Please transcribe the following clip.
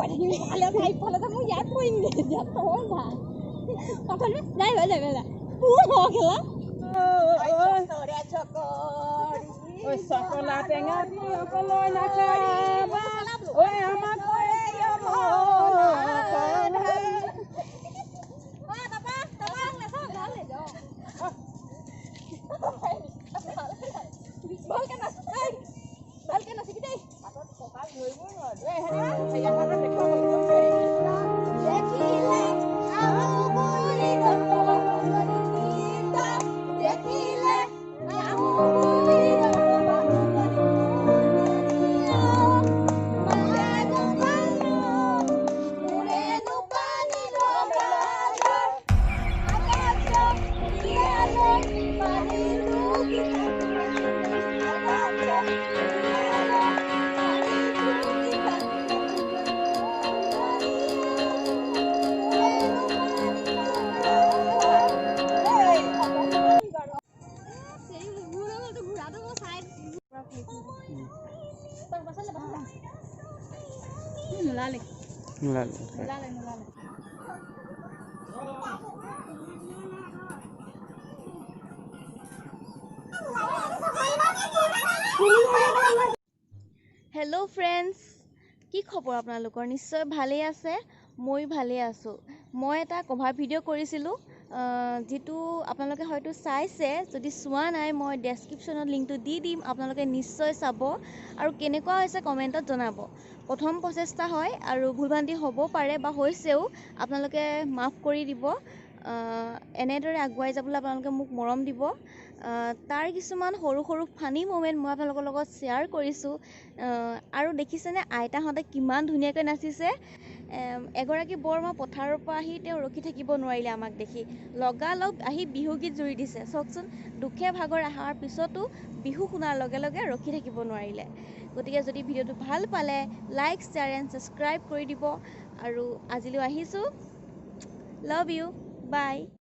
কৈ থাকিবি ভালে ভাই ফলতে মই ইয়াত কৰিম দিয়া তই না কথা নাই হৈ যাবে না পুৰ হ খেলা চকৰে চকৰি ঐ চকলা টেঙা দি অকলৈ নাখাবা ঐ আমাক কৈ हेलो फ्रेंड्स की खबर आपनालोकर निश्चय भाले आछे মই ভালে আছো মই এটা কভার ভিডিও কৰিছিলো যেটো আপোনালোকে হয়তো চাইছে যদি চোৱা নাই মই ডেসক্ৰিপশনত লিংকটো দি দিম আপোনালোকে নিশ্চয় চাব আৰু কেনেকুৱা হৈছে কমেন্টত জনাব প্ৰথম প্ৰচেষ্টা হয় আৰু ভুলভ্ৰান্তি হ'ব পাৰে বা হৈছেও আপোনালোকে মাফ কৰি দিব এনেদৰে আগুৱাই যাবলৈ আপোনালোকে মোক মৰম দিব তাৰ কিছুমান সৰু সৰু ফানি মোমেন্ট মই আপোনালোকৰ লগত শ্বেয়াৰ কৰিছো আৰু দেখিছেনে আইতাহঁতে কিমান ধুনীয়াকৈ নাচিছে এগৰাকী বৰমা পথাৰৰ পৰা আহি তেওঁ ৰখি থাকিব নোৱাৰিলে আমাক দেখি লগালগ আহি বিহু গীত জুৰি দিছে চকচোন দুখে ভাগৰ আহাৰ পিছতো বিহু শুনাৰ লগে লগে ৰখি থাকিব নোৱাৰিলে গতিকে যদি ভিডিওটো ভাল পালে লাইক শ্বেয়াৰ এণ্ড সাবস্ক্ৰাইব কৰি দিব আৰু আজিলৈ আহিছো লাভ ইউ বাই